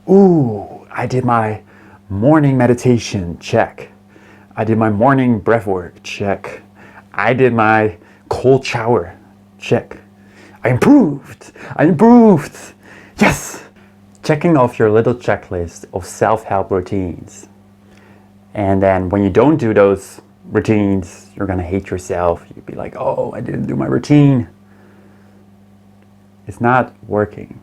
Ooh, I did my morning meditation, check. I did my morning breath work, check. I did my cold shower, check. I improved, yes! Checking off your little checklist of self-help routines. And then when you don't do those routines, you're gonna hate yourself. You'd be like, oh, I didn't do my routine. It's not working.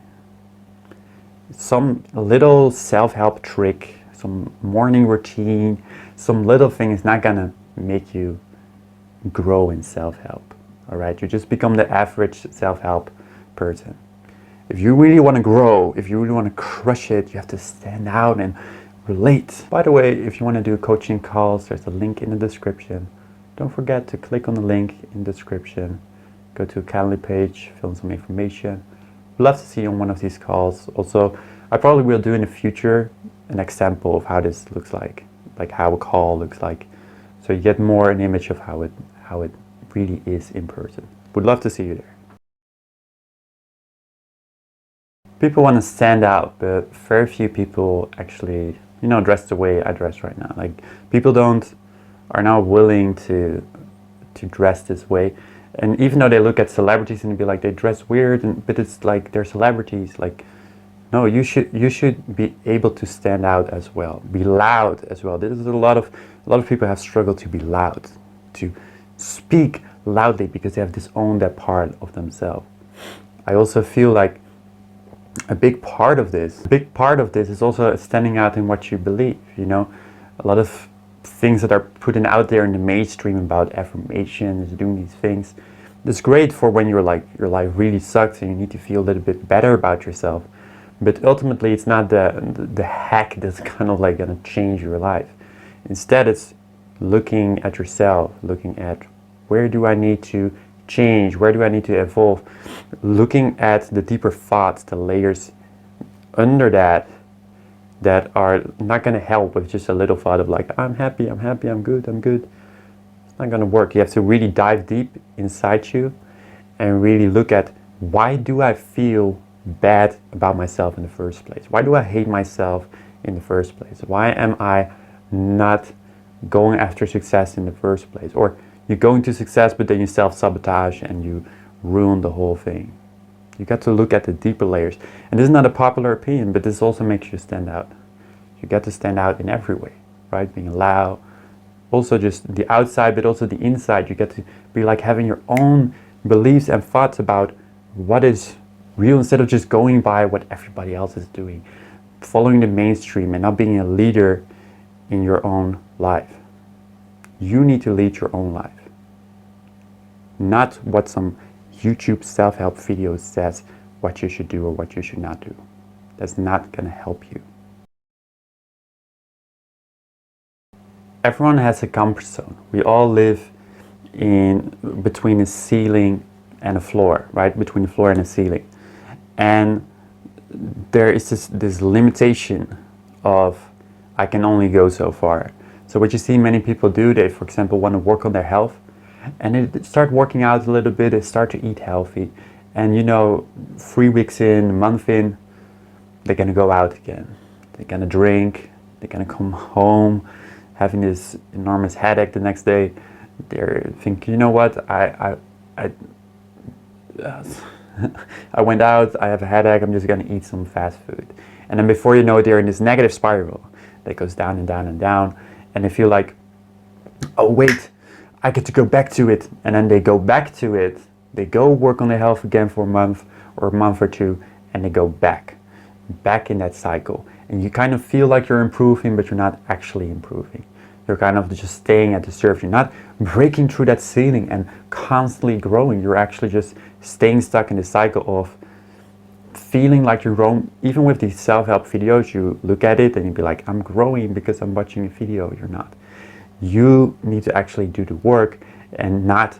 Some little self-help trick, some morning routine, some little thing is not gonna make you grow in self-help. All right, you just become the average self-help person. If you really want to grow, if you really want to crush it, you have to stand out and relate. By the way, if you want to do coaching calls, there's a link in the description. Don't forget to click on the link in the description. Go to a Calendly page, fill in some information. I'd love to see you on one of these calls. Also, I probably will do in the future an example of how this looks like how a call looks like. So you get more an image of how it really is in person. Would love to see you there. People want to stand out, but very few people actually, dress the way I dress right now. Like, people are not willing to dress this way. And even though they look at celebrities and be like, they dress weird, but it's like they're celebrities. Like, no, you should be able to stand out as well, be loud as well. This is a lot of people have struggled to be loud, to speak loudly because they have disowned that part of themselves. I also feel like a big part of this is also standing out in what you believe. A lot of things that are put out there in the mainstream about affirmations, doing these things. It's great for when your life really sucks and you need to feel a little bit better about yourself. But ultimately, it's not the hack that's kind of like gonna change your life. Instead, it's looking at yourself, looking at where do I need to change, where do I need to evolve, looking at the deeper thoughts, the layers under that are not going to help with just a little thought of like, I'm happy, I'm good. It's not going to work. You have to really dive deep inside you and really look at, why do I feel bad about myself in the first place? Why do I hate myself in the first place? Why am I not going after success in the first place? Or you're going to success, but then you self-sabotage and you ruin the whole thing. You got to look at the deeper layers. And this is not a popular opinion, but this also makes you stand out. You got to stand out in every way, right? Being loud, also just the outside, but also the inside. You get to be like having your own beliefs and thoughts about what is real instead of just going by what everybody else is doing. Following the mainstream and not being a leader in your own life. You need to lead your own life. Not what some YouTube self-help video says what you should do or what you should not do. That's not going to help you. Everyone has a comfort zone. We all live between a ceiling and a floor, right? Between the floor and the ceiling. And there is this limitation of, I can only go so far. So what you see many people do, they, for example, want to work on their health, and they start working out a little bit, they start to eat healthy, and 3 weeks in, a month in, they're gonna go out again. They're gonna drink, they're gonna come home, having this enormous headache the next day. They're thinking, you know what, I went out, I have a headache, I'm just gonna eat some fast food. And then before you know it, they're in this negative spiral that goes down and down and down, and they feel like, oh wait, I get to go back to it. And then they go back to it, they go work on their health again for a month or two, and they go back in that cycle. And you kind of feel like you're improving, but you're not actually improving. You're kind of just staying at the surface. You're not breaking through that ceiling and constantly growing. You're actually just staying stuck in the cycle of feeling like you're growing. Even with these self-help videos, you look at it and you be like, I'm growing because I'm watching a video. You're not. You need to actually do the work and not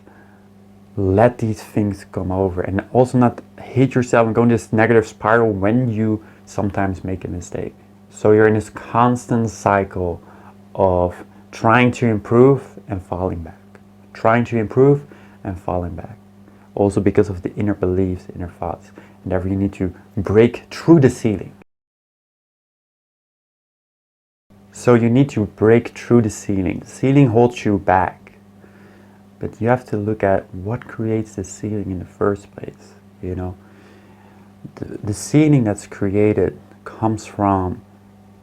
let these things come over, and also not hate yourself and go in this negative spiral when you sometimes make a mistake. So you're in this constant cycle of trying to improve and falling back, trying to improve and falling back. Also because of the inner beliefs, inner thoughts, and therefore you need to break through the ceiling. So you need to break through the ceiling. The ceiling holds you back. But you have to look at what creates the ceiling in the first place. You know, the ceiling that's created comes from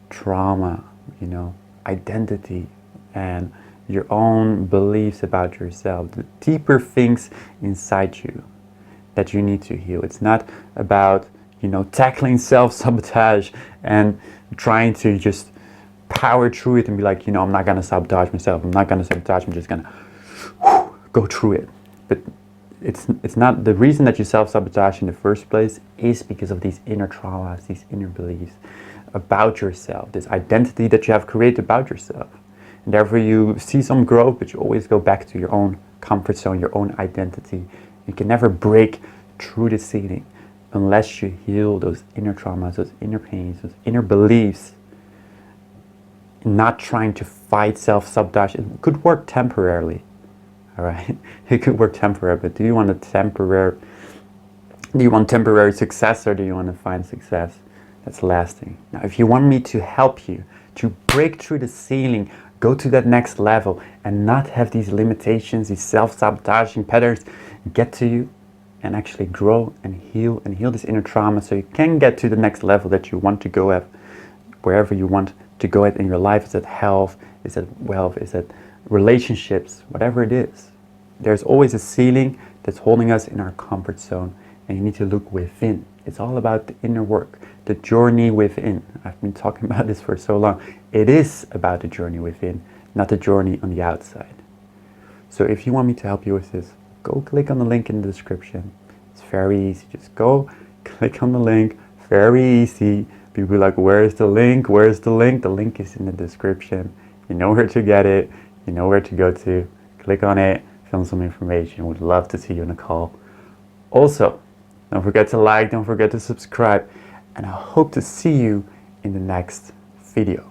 trauma, you know, identity, and your own beliefs about yourself, the deeper things inside you that you need to heal. It's not about, you know, tackling self-sabotage and trying to just power through it and be like, you know, I'm not gonna sabotage myself, I'm not gonna sabotage, I'm just gonna go through it. But it's not, the reason that you self-sabotage in the first place is because of these inner traumas, these inner beliefs about yourself, this identity that you have created about yourself. And therefore you see some growth, but you always go back to your own comfort zone, your own identity. You can never break through the ceiling unless you heal those inner traumas, those inner pains, those inner beliefs. Not trying to fight self-sabotage. It could work temporarily, all right? It could work temporarily, but do you want temporary success, or do you want to find success that's lasting? Now, if you want me to help you to break through the ceiling, go to that next level, and not have these limitations, these self-sabotaging patterns get to you, and actually grow and heal this inner trauma, so you can get to the next level that you want to go at, wherever you want to go at in your life. Is it health? Is it wealth? Is it relationships? Whatever it is, there's always a ceiling that's holding us in our comfort zone, and you need to look within. It's all about the inner work, the journey within. I've been talking about this for so long. It is about the journey within, not the journey on the outside. So if you want me to help you with this, go click on the link in the description. It's very easy. Just go click on the link. Very easy. People are like, where's the link? Where's the link? The link is in the description. You know where to get it. You know where to go to. Click on it. Fill in some information. Would love to see you on a call. Also, don't forget to like. Don't forget to subscribe. And I hope to see you in the next video.